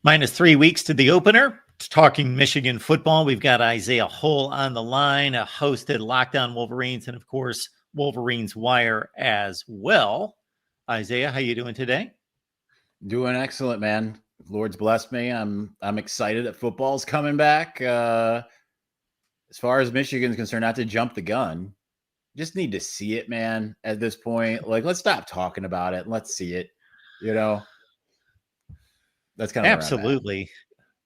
Minus 3 weeks to the opener. Talking Michigan football. We've got Isaiah Hull on the line, a hosted Locked On Wolverines, and of course, Wolverines Wire as well. Isaiah, how you doing today? Doing excellent, man. Lord's blessed me. I'm excited that football's coming back. As far as Michigan's concerned, not to jump the gun, just need to see it, man. At this point, like, let's stop talking about it and let's see it. You know, that's kind of Absolutely.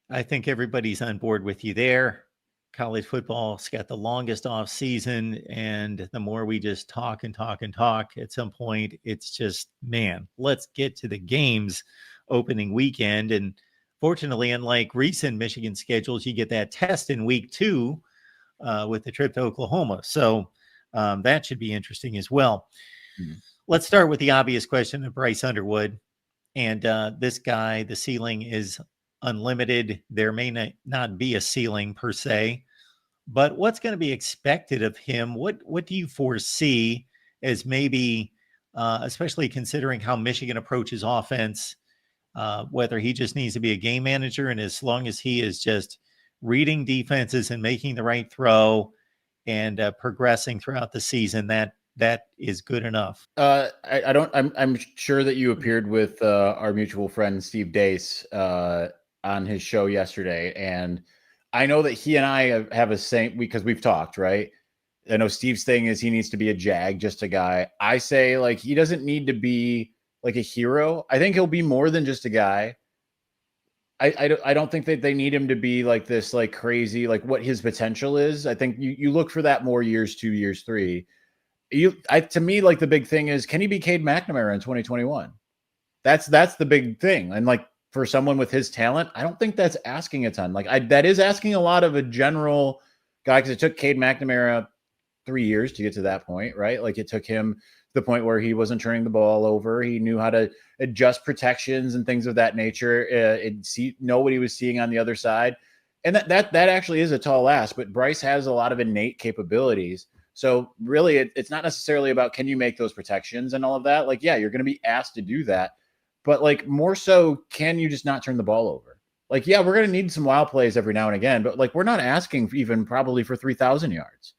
I think everybody's on board with you there. College football's got the longest off season, and the more we just talk and talk and talk, at some point, it's just, man, let's get to the games opening weekend. And fortunately, unlike recent Michigan schedules, you get that test in week 2 with the trip to Oklahoma. So that should be interesting as well. Let's start with the obvious question of Bryce Underwood. And this guy, the ceiling is unlimited. There may not be a ceiling per se, but what's going to be expected of him? What do you foresee as maybe, especially considering how Michigan approaches offense, whether he just needs to be a game manager, and as long as he is just reading defenses and making the right throw and progressing throughout the season, that is good enough. I'm sure that you appeared with our mutual friend Steve Dace on his show yesterday, and I know that he and I have a same, because we've talked, right? I know Steve's thing is he needs to be a jag, just a guy. I say, like, he doesn't need to be like a hero. I think he'll be more than just a guy. I don't think that they need him to be like this, like crazy, like what his potential is. I think you look for that more years 2, years 3. To me, like, the big thing is, can he be Cade McNamara in 2021? That's the big thing. And like, for someone with his talent, I don't think that's asking a ton. Like, that is asking a lot of a general guy, because it took Cade McNamara 3 years to get to that point, right? Like, it took him to the point where he wasn't turning the ball over. He knew how to adjust protections and things of that nature. Know what he was seeing on the other side. And that actually is a tall ask, but Bryce has a lot of innate capabilities. So really, it's not necessarily about, can you make those protections and all of that? Like, yeah, you're going to be asked to do that. But like, more so, can you just not turn the ball over? Like, yeah, we're going to need some wild plays every now and again, but like, we're not asking even probably for 3,000 yards.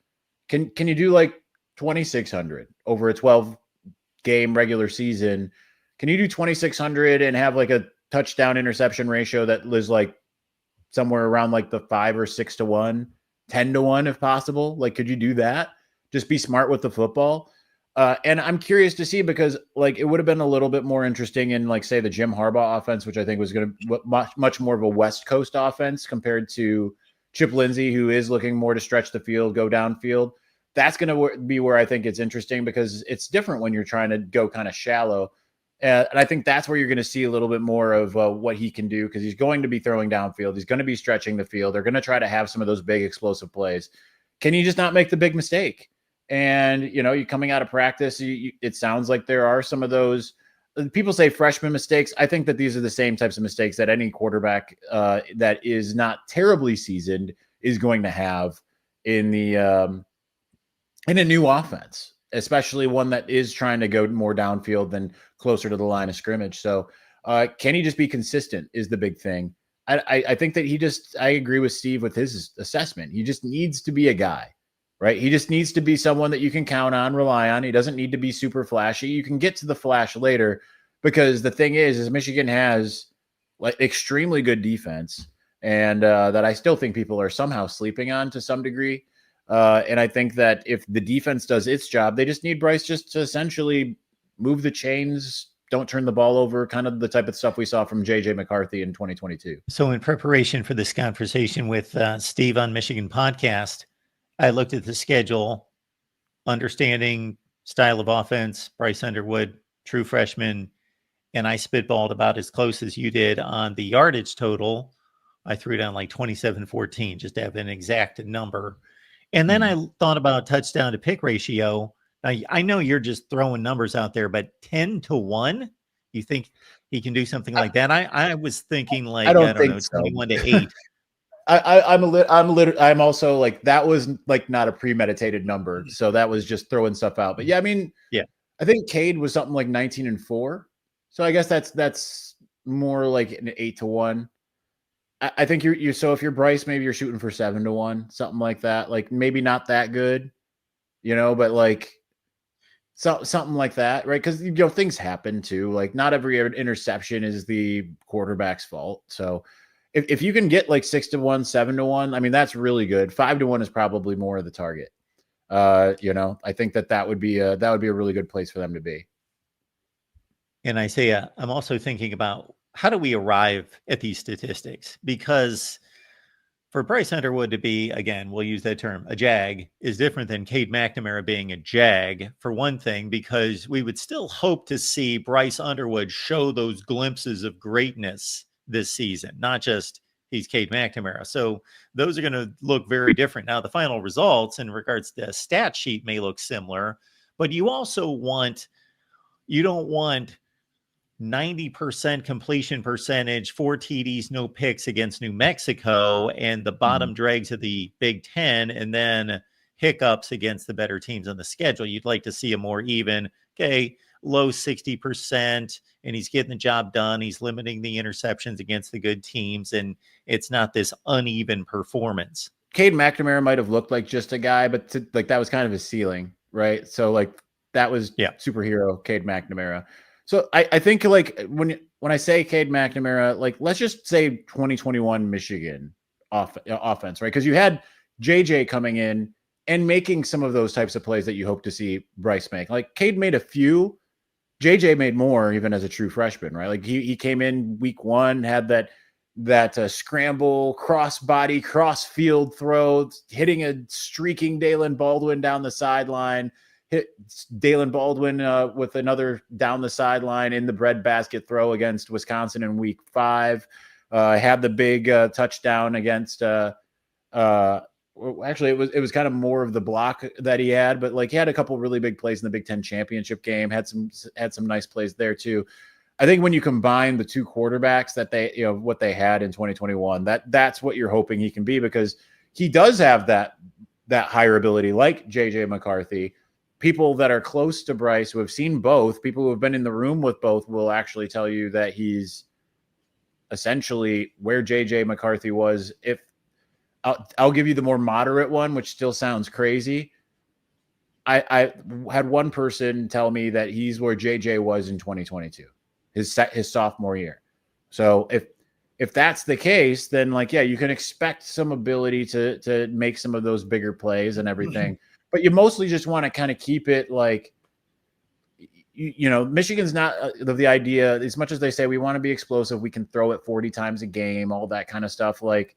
Can you do like 2,600 over a 12-game regular season? Can you do 2,600 and have like a touchdown interception ratio that is like somewhere around like the 5 or 6 to 1, 10 to 1 if possible? Like, could you do that? Just be smart with the football. And I'm curious to see, because like, it would have been a little bit more interesting in, like, say, the Jim Harbaugh offense, which I think was going to much more of a West Coast offense compared to Chip Lindsey, who is looking more to stretch the field, go downfield. That's going to be where I think it's interesting, because it's different when you're trying to go kind of shallow. And I think that's where you're going to see a little bit more of what he can do, because he's going to be throwing downfield. He's going to be stretching the field. They're going to try to have some of those big explosive plays. Can you just not make the big mistake? And, you know, you're coming out of practice, it sounds like there are some of those. People say freshman mistakes. I think that these are the same types of mistakes that any quarterback that is not terribly seasoned is going to have in a new offense, especially one that is trying to go more downfield than closer to the line of scrimmage. So can he just be consistent is the big thing. I think that I agree with Steve with his assessment. He just needs to be a guy. Right? He just needs to be someone that you can count on, rely on. He doesn't need to be super flashy. You can get to the flash later, because the thing is Michigan has like extremely good defense, and that I still think people are somehow sleeping on to some degree. And I think that if the defense does its job, they just need Bryce just to essentially move the chains, don't turn the ball over, kind of the type of stuff we saw from J.J. McCarthy in 2022. So in preparation for this conversation with Steve on Michigan Podcast, I looked at the schedule, understanding style of offense, Bryce Underwood, true freshman, and I spitballed about as close as you did on the yardage total. I threw down like 27-14, just to have an exact number. And then I thought about touchdown to pick ratio. Now, I know you're just throwing numbers out there, but 10 to 1, you think he can do something like that? I was thinking like, I don't know, 21 to 8. I'm also like, that was like not a premeditated number. So that was just throwing stuff out. But yeah, I mean, yeah, I think Cade was something like 19-4. So I guess that's more like an 8 to 1. I think you're so if you're Bryce, maybe you're shooting for 7-1, something like that. Like maybe not that good, but like something like that, right? Because things happen too. Like not every interception is the quarterback's fault. So if you can get like 6-1, 7-1, I mean that's really good. 5-1 is probably more of the target. I think that would be a really good place for them to be. And I say, I'm also thinking about how do we arrive at these statistics? Because for Bryce Underwood to be, again, we'll use that term, a jag, is different than Cade McNamara being a jag, for one thing, because we would still hope to see Bryce Underwood show those glimpses of greatness this season, not just he's Cade McNamara. So those are going to look very different. Now, the final results in regards to the stat sheet may look similar, but you don't want 90% completion percentage, 4 TDs, no picks against New Mexico, and the bottom dregs of the Big Ten, and then hiccups against the better teams on the schedule. You'd like to see a more even, low 60%, and he's getting the job done. He's limiting the interceptions against the good teams, and it's not this uneven performance. Cade McNamara might have looked like just a guy, but that was kind of his ceiling, right? So like that was superhero Cade McNamara. So I think like when I say Cade McNamara, like let's just say 2021 Michigan offense, right? Because you had JJ coming in and making some of those types of plays that you hope to see Bryce make. Like Cade made a few, JJ made more even as a true freshman, right? Like he came in week 1, had that scramble, cross body, cross field throw, hitting a streaking Dalen Baldwin down the sideline. Hit Dalen Baldwin with another down the sideline in the breadbasket throw against Wisconsin in week 5. Had the big touchdown against actually it was kind of more of the block that he had, but like he had a couple really big plays in the Big Ten championship game, had some nice plays there too. I think when you combine the two quarterbacks that they, what they had in 2021, that's what you're hoping he can be, because he does have that higher ability like JJ McCarthy. People that are close to Bryce who have seen both, people who have been in the room with both, will actually tell you that he's essentially where JJ McCarthy was. If I'll give you the more moderate one, which still sounds crazy. I had one person tell me that he's where JJ was in 2022, his sophomore year. So if that's the case, then like, yeah, you can expect some ability to make some of those bigger plays and everything. But you mostly just want to kind of keep it like, Michigan's not the idea, as much as they say we want to be explosive, we can throw it 40 times a game, all that kind of stuff. Like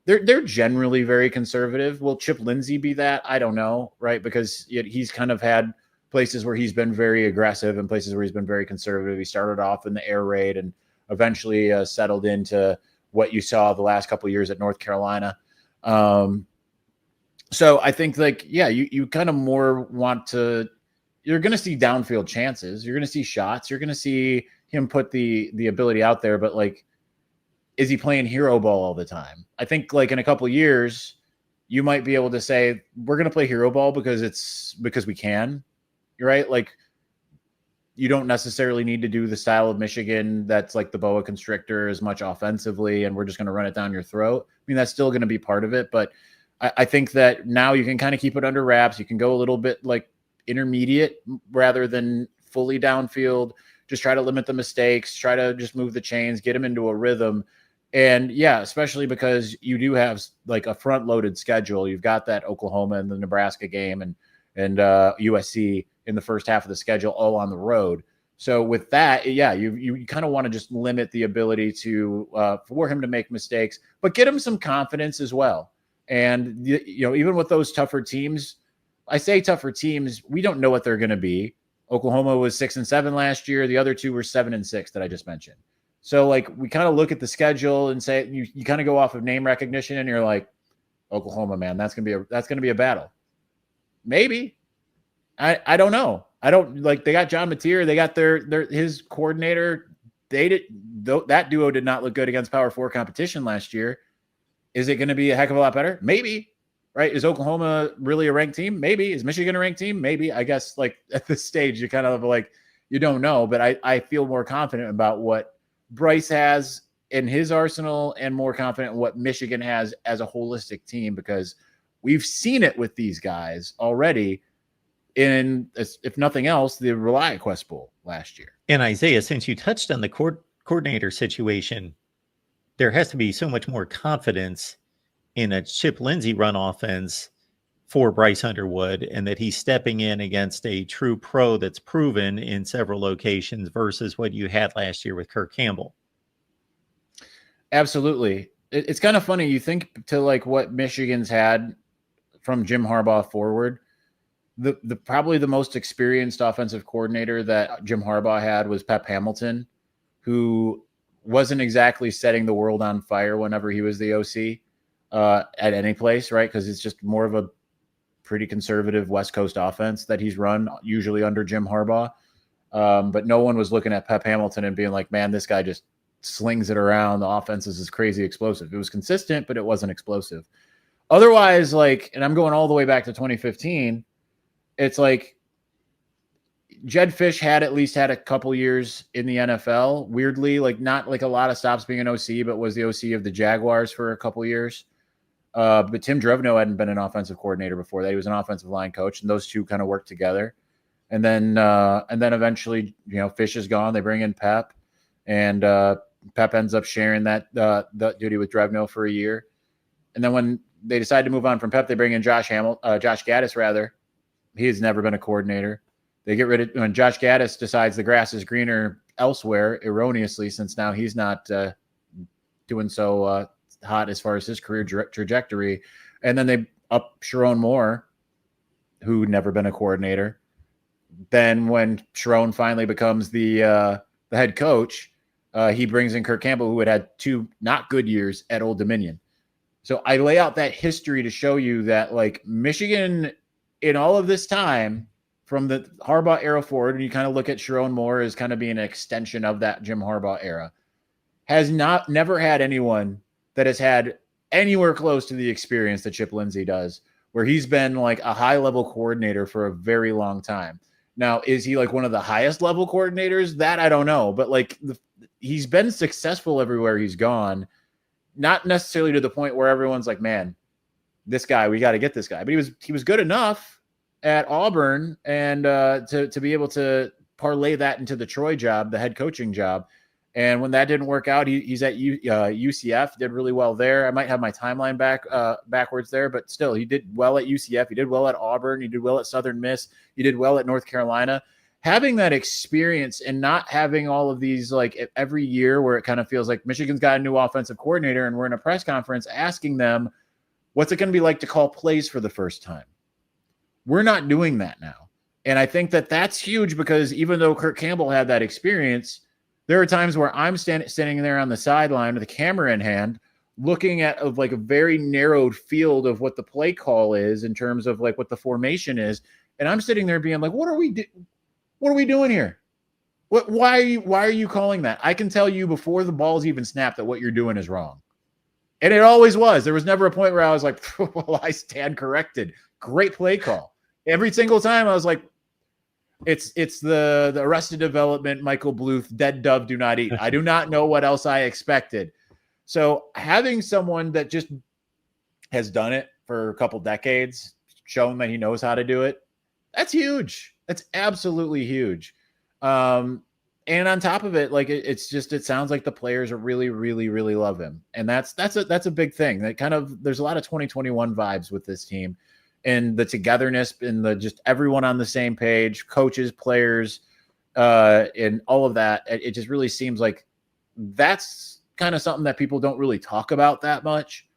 they're generally very conservative. Will Chip Lindsey be that? I don't know, right? Because he's kind of had places where he's been very aggressive and places where he's been very conservative. He started off in the air raid and eventually settled into what you saw the last couple of years at North Carolina. So I think like, yeah, you kind of more want to, you're going to see downfield chances. You're going to see shots. You're going to see him put the ability out there, but like, is he playing hero ball all the time? I think like in a couple of years, you might be able to say, we're going to play hero ball because we can, right? Like you don't necessarily need to do the style of Michigan that's like the boa constrictor as much offensively, and we're just going to run it down your throat. I mean, that's still going to be part of it, but I think that now you can kind of keep it under wraps. You can go a little bit like intermediate rather than fully downfield. Just try to limit the mistakes, try to just move the chains, get them into a rhythm. And yeah, especially because you do have like a front loaded schedule. You've got that Oklahoma and the Nebraska game and USC in the first half of the schedule, all on the road. So with that, yeah, you kind of want to just limit the ability to for him to make mistakes, but get him some confidence as well. And even with those tougher teams, I say tougher teams, we don't know what they're going to be. Oklahoma was 6-7 last year. The other two were 7-6 that I just mentioned. So like we kind of look at the schedule and say you kind of go off of name recognition, and you're like, Oklahoma, man, that's gonna be a battle. Maybe. I don't know. I don't like, they got John Mateer, they got his coordinator. That duo did not look good against Power 4 competition last year. Is it going to be a heck of a lot better? Maybe. Right? Is Oklahoma really a ranked team? Maybe. Is Michigan a ranked team? Maybe. I guess like at this stage, you kind of like, you don't know, but I feel more confident about what Bryce has in his arsenal and more confident in what Michigan has as a holistic team, because we've seen it with these guys already in, if nothing else, the ReliaQuest Bowl last year. And Isaiah, since you touched on the coordinator situation, there has to be so much more confidence in a Chip Lindsey run offense for Bryce Underwood, and that he's stepping in against a true pro that's proven in several locations versus what you had last year with Kirk Campbell. Absolutely. It's kind of funny. You think to like what Michigan's had from Jim Harbaugh forward, the probably the most experienced offensive coordinator that Jim Harbaugh had was Pep Hamilton, who wasn't exactly setting the world on fire whenever he was the OC at any place, right? Because it's just more of a pretty conservative West Coast offense that he's run, usually under Jim Harbaugh. But no one was looking at Pep Hamilton and being like, man, this guy just slings it around. The offense is crazy explosive. It was consistent, but it wasn't explosive. Otherwise, like, and I'm going all the way back to 2015, it's like Jed Fish had at least had a couple years in the NFL. Weirdly, like not like a lot of stops being an OC, but was the OC of the Jaguars for a couple years. But Tim Drevno hadn't been an offensive coordinator before that. He was an offensive line coach, and those two kind of worked together. And then eventually, Fish is gone. They bring in Pep, and Pep ends up sharing that duty with Drevno for a year. And then when they decide to move on from Pep, they bring in Josh Gaddis, rather. He has never been a coordinator. They get rid of, when Josh Gaddis decides the grass is greener elsewhere, erroneously, since now he's not doing so hot as far as his career trajectory. And then they up Sharon Moore, who never been a coordinator. Then when Sharon finally becomes the head coach, he brings in Kirk Campbell, who had two not good years at Old Dominion. So I lay out that history to show you that, like, Michigan, in all of this time, from the Harbaugh era forward, and you kind of look at Sharon Moore as kind of being an extension of that Jim Harbaugh era, has never had anyone that has had anywhere close to the experience that Chip Lindsey does, where he's been like a high-level coordinator for a very long time. Now, is he like one of the highest level coordinators? That I don't know, but like he's been successful everywhere he's gone. Not necessarily to the point where everyone's like, man, this guy, we got to get this guy. But he was good enough at Auburn, and to be able to parlay that into the Troy job, the head coaching job. And when that didn't work out, he's at UCF, did really well there. I might have my timeline backwards there, but still, he did well at UCF. He did well at Auburn. He did well at Southern Miss. He did well at North Carolina. Having that experience and not having all of these, like, every year where it kind of feels like Michigan's got a new offensive coordinator and we're in a press conference asking them, what's it going to be like to call plays for the first time? We're not doing that now. And I think that that's huge, because even though Kirk Campbell had that experience, there are times where I'm standing there on the sideline with a camera in hand, looking at like a very narrowed field of what the play call is in terms of like what the formation is. And I'm sitting there being like, what are we doing here? Why are you calling that? I can tell you before the ball's even snapped that what you're doing is wrong. And it always was. There was never a point where I was like, well, I stand corrected. Great play call. Every single time I was like, it's the Arrested Development, Michael Bluth, dead dove do not eat. I do not know what else I expected. So having someone that just has done it for a couple decades, shown that he knows how to do it, that's huge. That's absolutely huge. And on top of it, like it sounds like the players are really, really, really love him. And that's a big thing. That kind of, there's a lot of 2021 vibes with this team. And the togetherness and the just everyone on the same page, coaches, players, and all of that. It just really seems like that's kind of something that people don't really talk about that much.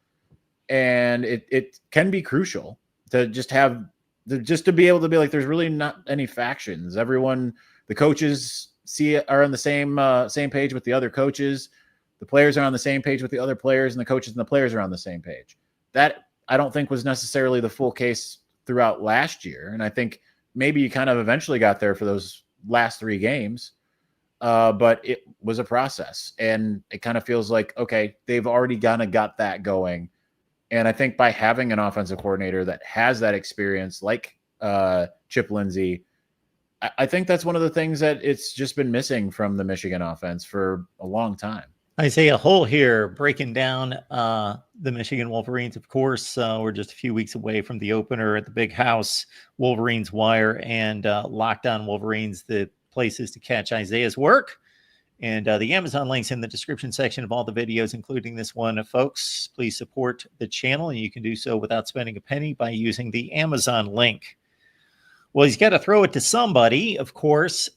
And it can be crucial to just to be able to be like, there's really not any factions. Everyone, the coaches are on the same page with the other coaches. The players are on the same page with the other players, and the coaches and the players are on the same page. That, I don't think, was necessarily the full case throughout last year. And I think maybe you kind of eventually got there for those last 3 games. But it was a process, and it kind of feels like, okay, they've already kind of got that going. And I think by having an offensive coordinator that has that experience, like Chip Lindsey, I think that's one of the things that it's just been missing from the Michigan offense for a long time. Isaiah Hull here, breaking down the Michigan Wolverines. Of course, we're just a few weeks away from the opener at the Big House, Wolverines Wire, and Lockdown Wolverines, the places to catch Isaiah's work. And the Amazon links in the description section of all the videos, including this one. Folks, please support the channel, and you can do so without spending a penny by using the Amazon link. Well, he's got to throw it to somebody, of course.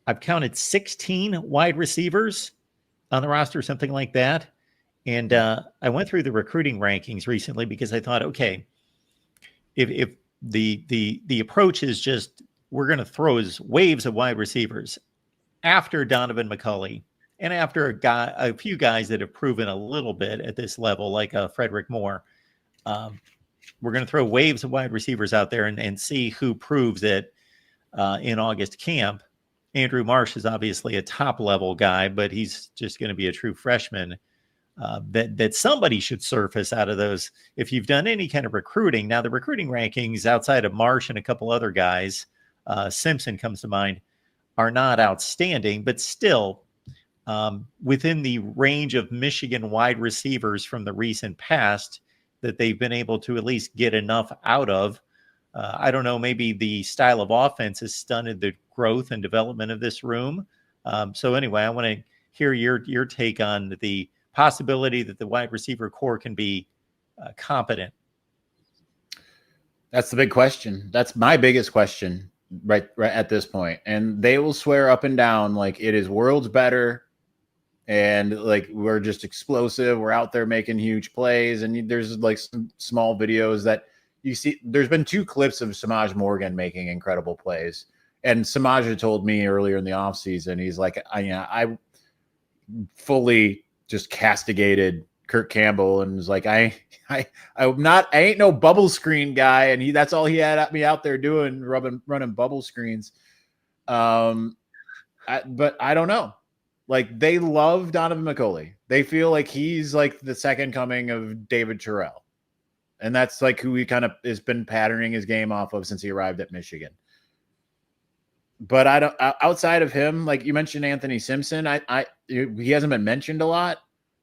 I've counted 16 wide receivers on the roster, something like that. And I went through the recruiting rankings recently because I thought, okay, if the approach is just we're going to throw waves of wide receivers after Donovan McCulley and after a few guys that have proven a little bit at this level, like Frederick Moore, we're going to throw waves of wide receivers out there and see who proves it in August camp. Andrew Marsh is obviously a top level guy, but he's just going to be a true freshman. That somebody should surface out of those. If you've done any kind of recruiting, now the recruiting rankings outside of Marsh and a couple other guys, Simpson comes to mind, are not outstanding, but still within the range of Michigan wide receivers from the recent past that they've been able to at least get enough out of. I don't know, maybe the style of offense has stunted the growth and development of this room. So anyway, I want to hear your take on the possibility that the wide receiver core can be competent. That's the big question. That's my biggest question right at this point. And they will swear up and down like it is worlds better and like we're just explosive. We're out there making huge plays. And there's like some small videos that you see. There's been 2 clips of Samaj Morgan making incredible plays. And Samaj had told me earlier in the offseason, he's like, I fully just castigated Kirk Campbell and was like, I ain't no bubble screen guy. And that's all he had me out there doing, running bubble screens. But I don't know. Like they love Donovan McCulley. They feel like he's like the second coming of David Terrell. And that's like who he kind of has been patterning his game off of since he arrived at Michigan. But I don't, outside of him, like you mentioned, Anthony Simpson, he hasn't been mentioned a lot,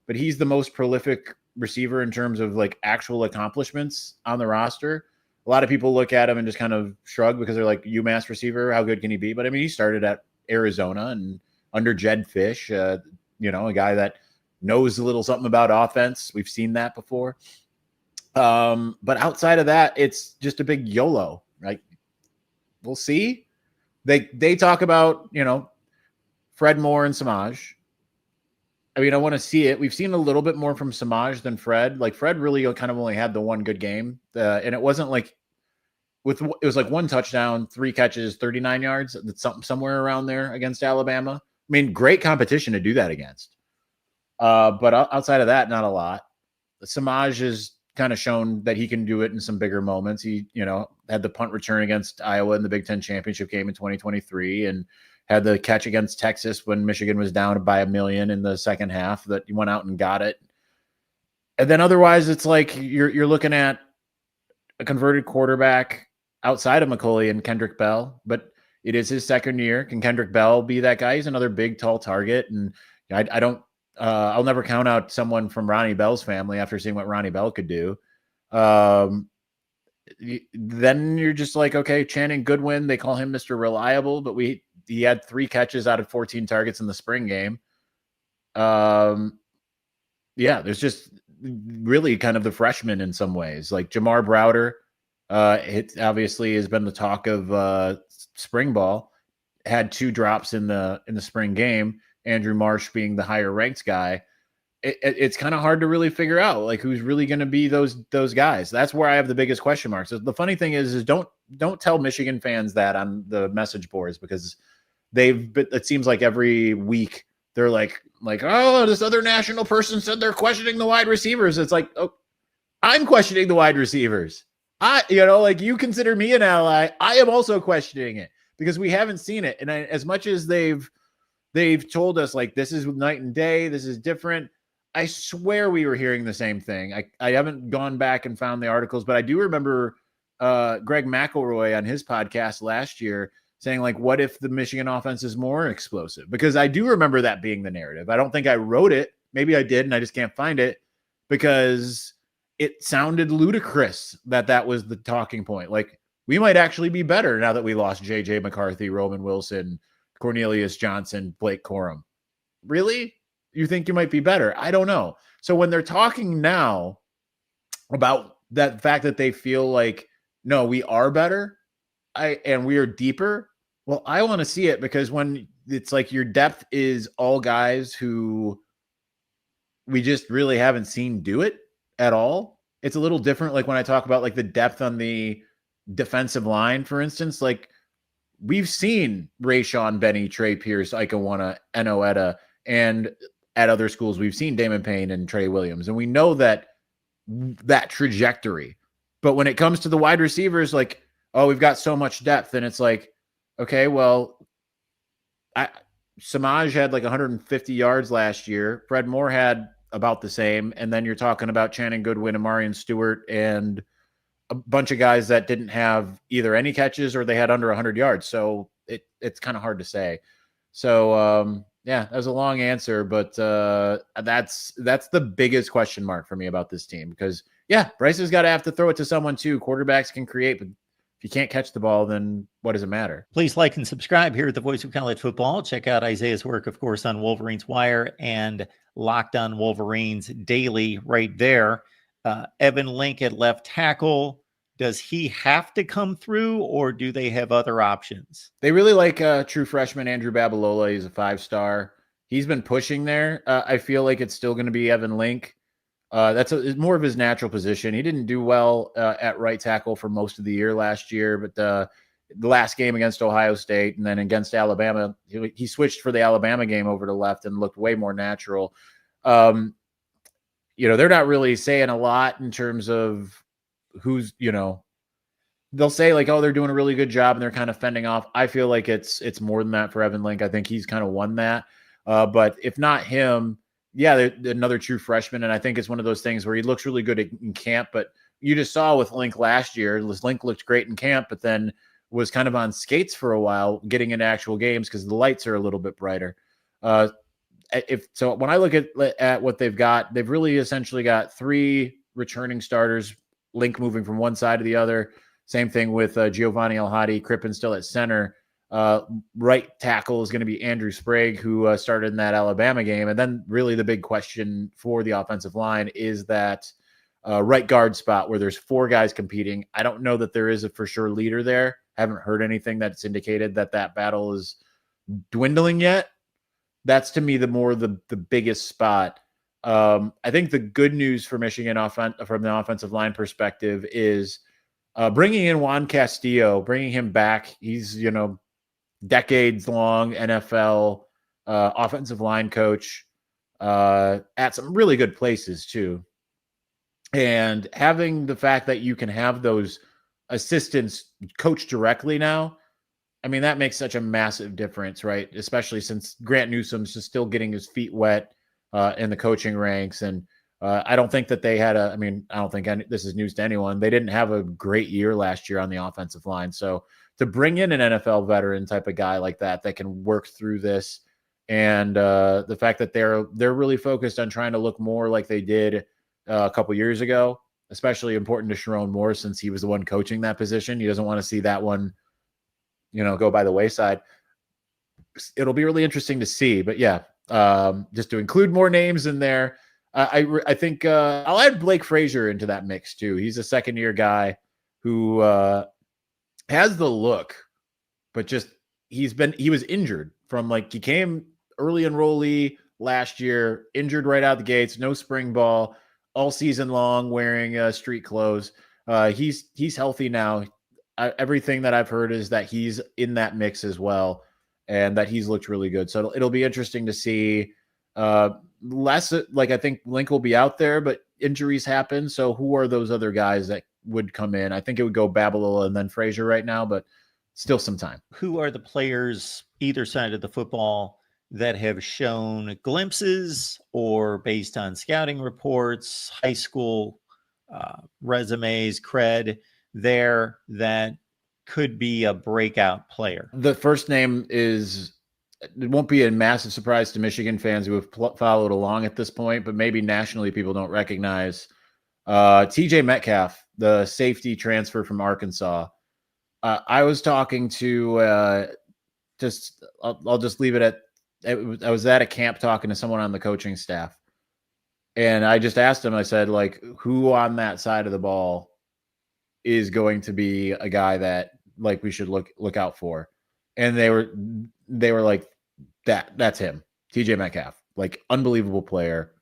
but he's the most prolific receiver in terms of like actual accomplishments on the roster. A lot of people look at him and just kind of shrug because they're like UMass receiver. How good can he be? But I mean, he started at Arizona and under Jed Fish, a guy that knows a little something about offense. We've seen that before. But outside of that, it's just a big YOLO, right? We'll see. They talk about, Fred Moore and Samaj. I mean, I want to see it. We've seen a little bit more from Samaj than Fred. Like Fred really kind of only had the one good game. And it wasn't like it was like 1 touchdown, 3 catches, 39 yards. That's somewhere around there against Alabama. I mean, great competition to do that against. But outside of that, not a lot. Samaj has kind of shown that he can do it in some bigger moments. He, had the punt return against Iowa in the Big Ten championship game in 2023 and had the catch against Texas when Michigan was down by 1 million in the second half that he went out and got it. And then otherwise it's like you're looking at a converted quarterback outside of McCulley and Kendrick Bell, but it is his second year. Can Kendrick Bell be that guy? He's another big, tall target. And I don't, I'll never count out someone from Ronnie Bell's family after seeing what Ronnie Bell could do. Then you're just like, okay, Channing Goodwin, they call him Mr. Reliable, but he had 3 catches out of 14 targets in the spring game. There's just really kind of the freshman in some ways. Like Jamar Browder, it obviously has been the talk of spring ball. Had 2 drops in the spring game. Andrew Marsh being the higher ranked guy. It's kind of hard to really figure out like who's really going to be those guys. That's where I have the biggest question marks. So the funny thing is don't tell Michigan fans that on the message boards because it seems like every week they're like, oh, this other national person said they're questioning the wide receivers. It's like, oh, I'm questioning the wide receivers. You consider me an ally. I am also questioning it because we haven't seen it. And as much as they've told us like, this is night and day, this is different. I swear we were hearing the same thing. I haven't gone back and found the articles, but I do remember Greg McElroy on his podcast last year saying like, what if the Michigan offense is more explosive? Because I do remember that being the narrative. I don't think I wrote it. Maybe I did, and I just can't find it because it sounded ludicrous that was the talking point. Like, we might actually be better now that we lost J.J. McCarthy, Roman Wilson, Cornelius Johnson, Blake Corum. Really? You think you might be better? I don't know. So when they're talking now about that fact that they feel like, no, we are better, and we are deeper, well, I want to see it, because when it's like your depth is all guys who we just really haven't seen do it at all. It's a little different. Like when I talk about like the depth on the defensive line, for instance, like we've seen Rayshon Benny, Trey Pierce, Ikawana, Enoetta, and at other schools, we've seen Damon Payne and Trey Williams. And we know that trajectory. But when it comes to the wide receivers, like, oh, we've got so much depth. And it's like, okay, well, Samaj had like 150 yards last year. Fred Moore had about the same. And then you're talking about Channing Goodwin, Amarian Stewart, and a bunch of guys that didn't have either any catches or they had under 100 yards. So it's kind of hard to say. So, yeah, that was a long answer, but that's the biggest question mark for me about this team, because, yeah, Bryce has got to have to throw it to someone too. Quarterbacks can create, but if you can't catch the ball, then what does it matter? Please like and subscribe here at the Voice of College Football. Check out Isaiah's work, of course, on Wolverines Wire and Locked on Wolverines Daily right there. Evan Link at left tackle. Does he have to come through, or do they have other options? They really like true freshman Andrew Babalola. He's a 5-star. He's been pushing there. I feel like it's still going to be Evan Link. That's more of his natural position. He didn't do well at right tackle for most of the year last year, but the last game against Ohio State and then against Alabama, he switched for the Alabama game over to left and looked way more natural. They're not really saying a lot in terms of who's, they'll say like, oh, they're doing a really good job and they're kind of fending off. I feel like it's more than that for Evan Link. I think he's kind of won that. But if not him, yeah, another true freshman. And I think it's one of those things where he looks really good in camp, but you just saw with Link last year, Link looked great in camp, but then was kind of on skates for a while getting into actual games because the lights are a little bit brighter. When I look at what they've got, they've really essentially got 3 returning starters, Link moving from one side to the other. Same thing with Giovanni El-Hadi, Crippen still at center. Right tackle is going to be Andrew Sprague, who started in that Alabama game. And then really the big question for the offensive line is that right guard spot where there's 4 guys competing. I don't know that there is a for sure leader there. Haven't heard anything that's indicated that battle is dwindling yet. That's to me the biggest spot. I think the good news for Michigan from the offensive line perspective is bringing in Juan Castillo, bringing him back. He's, decades long NFL offensive line coach at some really good places too. And having the fact that you can have those assistants coach directly now, I mean, that makes such a massive difference, right? Especially since Grant Newsome's just still getting his feet wet in the coaching ranks. And I don't think that they had I don't think this is news to anyone. They didn't have a great year last year on the offensive line. So to bring in an NFL veteran type of guy like that can work through this, and the fact that they're really focused on trying to look more like they did a couple years ago, especially important to Sharon Moore since he was the one coaching that position. He doesn't want to see that one, go by the wayside. It'll be really interesting to see. But yeah, just to include more names in there. I think I'll add Blake Frazier into that mix too. He's a second-year guy who has the look, but just he was injured from he came early enrollee last year, injured right out the gates, no spring ball, all season long wearing street clothes. He's healthy now. Everything that I've heard is that he's in that mix as well, and that he's looked really good. So it'll be interesting to see. Less I think Link will be out there, but injuries happen. So who are those other guys that would come in? I think it would go Babalola and then Frazier right now, but still some time. Who are the players either side of the football that have shown glimpses or based on scouting reports, high school resumes, cred there that could be a breakout player? The first name is, it won't be a massive surprise to Michigan fans who have followed along at this point, but maybe nationally people don't recognize TJ Metcalf, the safety transfer from Arkansas. I was talking to I'll just leave it at, I was at a camp talking to someone on the coaching staff, and I just asked him, I said, like, who on that side of the ball is going to be a guy that like we should look out for? And they were like, that's him, TJ Metcalf, like unbelievable player,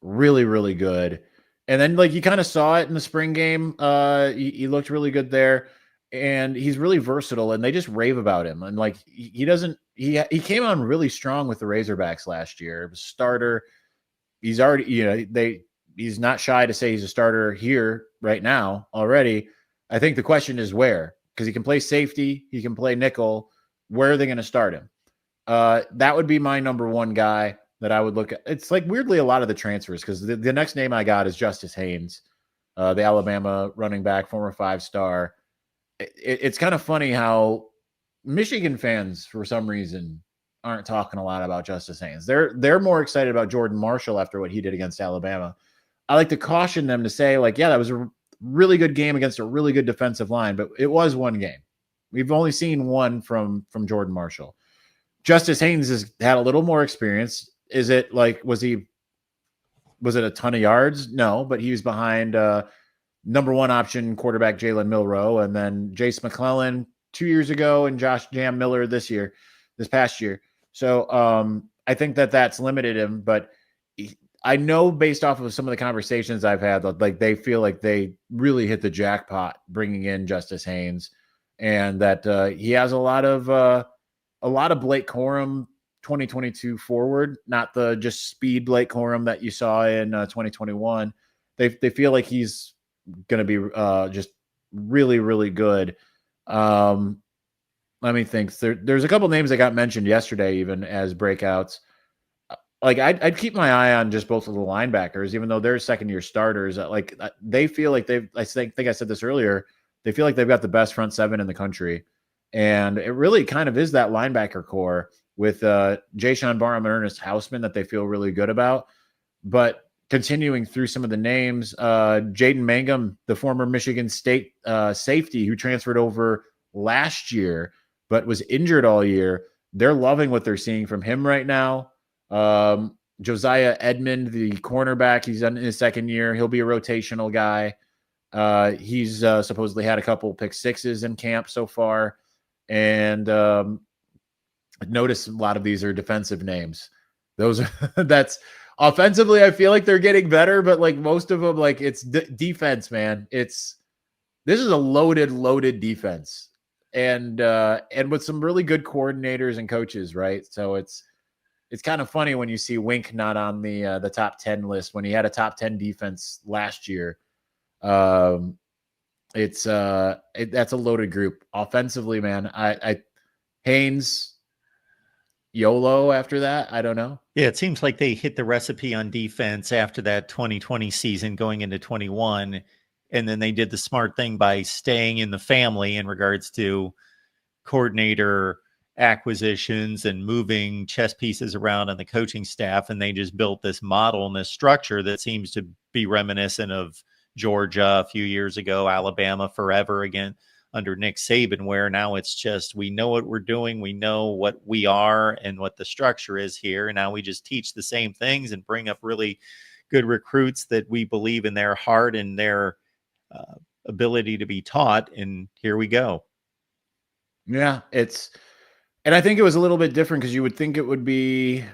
really, really good. And then like you kind of saw it in the spring game. He looked really good there, and he's really versatile, and they just rave about him. And like he came on really strong with the Razorbacks last year. Starter. He's already, he's not shy to say he's a starter here right now already. I think the question is where, because he can play safety, he can play nickel. Where are they going to start him? That would be my number one guy that I would look at. It's like weirdly a lot of the transfers, because the next name I got is Justice Haynes, the Alabama running back, former 5-star. It's kind of funny how Michigan fans, for some reason, aren't talking a lot about Justice Haynes. They're more excited about Jordan Marshall after what he did against Alabama. I like to caution them to say, like, yeah, that was a really good game against a really good defensive line, but it was one game. We've only seen one from Jordan Marshall. Justice Haynes has had a little more experience. Is it like, was it a ton of yards? No, but he was behind number one option quarterback Jalen Milroe, and then Jace McClellan 2 years ago, and Josh Jam Miller this past year. So I think that's limited him, but I know based off of some of the conversations I've had, like they feel like they really hit the jackpot bringing in Justice Haynes, and that he has a lot of Blake Corum 2022 forward, not the just speed Blake Corum that you saw in 2021. They feel like he's going to be just really, really good. Let me think. There's a couple names that got mentioned yesterday, even as breakouts. Like I'd keep my eye on just both of the linebackers, even though they're second-year starters. Like they feel like I think I said this earlier. They feel like they've got the best front seven in the country, and it really kind of is that linebacker core with Jayshon Barham and Ernest Hausman that they feel really good about. But continuing through some of the names, Jaden Mangum, the former Michigan State safety who transferred over last year but was injured all year. They're loving what they're seeing from him right now. Josiah Edmond, the cornerback, he's in his second year. He'll be a rotational guy. He's supposedly had a couple pick sixes in camp so far. And notice a lot of these are defensive names. That's offensively, I feel like they're getting better, but like most of them, like it's defense, man. This is a loaded defense. And with some really good coordinators and coaches, right? So it's kind of funny when you see Wink not on the top 10 list when he had a top 10 defense last year. That's a loaded group offensively, man. Haynes, YOLO after that. I don't know. Yeah, it seems like they hit the recipe on defense after that 2020 season going into 21. And then they did the smart thing by staying in the family in regards to coordinator acquisitions and moving chess pieces around on the coaching staff. And they just built this model and this structure that seems to be reminiscent of Georgia a few years ago, Alabama forever again under Nick Saban, where now it's just, we know what we're doing. We know what we are and what the structure is here. And now we just teach the same things and bring up really good recruits that we believe in their heart and their ability to be taught. And here we go. Yeah, and I think it was a little bit different because you would think it would be,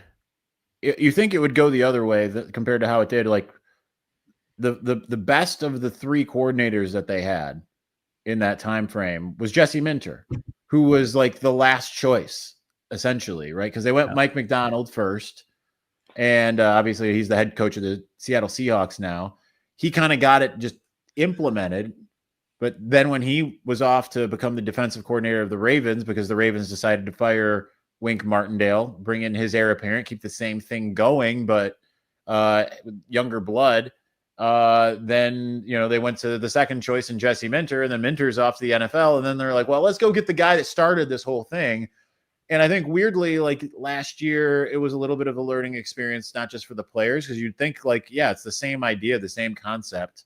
you think it would go the other way compared to how it did. Like the best of the three coordinators that they had in that time frame was Jesse Minter, who was like the last choice essentially, right? Because they went Mike McDonald first, and obviously he's the head coach of the Seattle Seahawks now. He kind of got it just implemented, but then when he was off to become the defensive coordinator of the Ravens, because the Ravens decided to fire Wink Martindale, bring in his heir apparent, keep the same thing going, but younger blood, Then, they went to the second choice in Jesse Minter, and then Minter's off to the NFL. And then they're like, well, let's go get the guy that started this whole thing. And I think weirdly, like last year, it was a little bit of a learning experience, not just for the players, because you'd think like, yeah, it's the same idea, the same concept.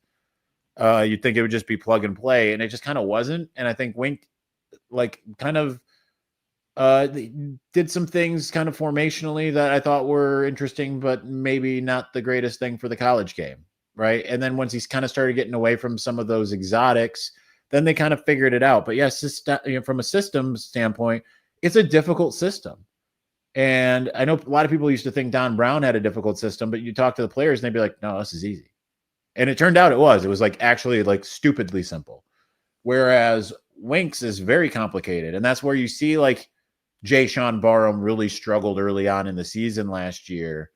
You'd think it would just be plug and play, and it just kind of wasn't. And I think Wink like kind of did some things kind of formationally that I thought were interesting, but maybe not the greatest thing for the college game. Right. And then once he's kind of started getting away from some of those exotics, then they kind of figured it out. But yes, from a systems standpoint, it's a difficult system. And I know a lot of people used to think Don Brown had a difficult system, but you talk to the players and they'd be like, no, this is easy. And it turned out it was like actually like stupidly simple. Whereas Winks is very complicated. And that's where you see like Jay Sean Barham really struggled early on in the season last year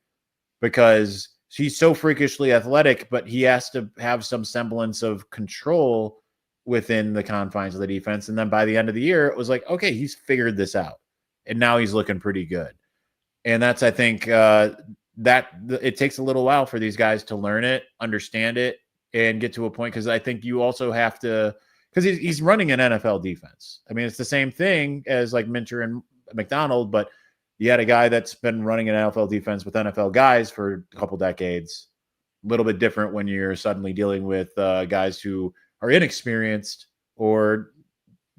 because he's so freakishly athletic, but he has to have some semblance of control within the confines of the defense. And then by the end of the year, it was like, okay, he's figured this out. And now he's looking pretty good. And that's, I think, that it takes a little while for these guys to learn it, understand it, and get to a point. Because I think you also have to, because he's running an NFL defense. I mean, it's the same thing as like Minter and McDonald, but you had a guy that's been running an NFL defense with NFL guys for a couple decades. A little bit different when you're suddenly dealing with guys who are inexperienced or,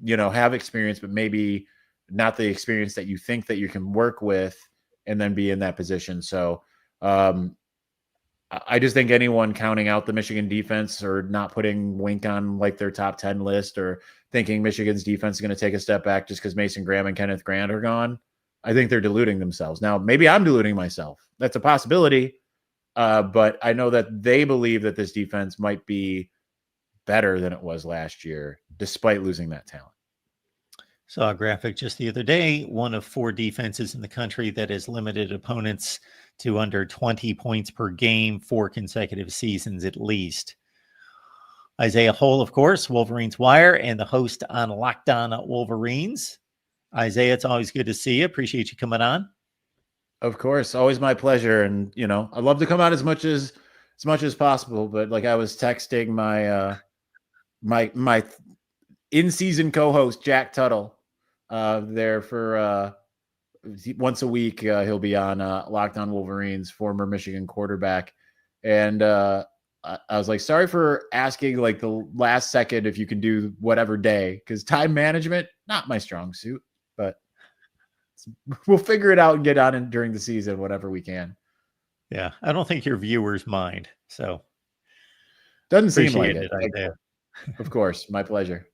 have experience, but maybe not the experience that you think that you can work with and then be in that position. So I just think anyone counting out the Michigan defense or not putting Wink on like their top 10 list or thinking Michigan's defense is going to take a step back just because Mason Graham and Kenneth Grant are gone, I think they're deluding themselves. Now, maybe I'm deluding myself. That's a possibility. But I know that they believe that this defense might be better than it was last year, despite losing that talent. Saw a graphic just the other day, one of 4 defenses in the country that has limited opponents to under 20 points per game 4 consecutive seasons at least. Isaiah Hole, of course, Wolverines Wire, and the host on Locked On Wolverines. Isaiah, it's always good to see you. Appreciate you coming on. Of course, always my pleasure. And I love to come out as much as possible. But like I was texting my my in-season co-host Jack Tuttle there for once a week. He'll be on Locked On Wolverines, former Michigan quarterback, and I was like, sorry for asking like the last second if you can do whatever day, because time management not my strong suit, but we'll figure it out and get on it during the season whenever we can. Yeah, I don't think your viewers mind. So doesn't seem like it. Of course, my pleasure.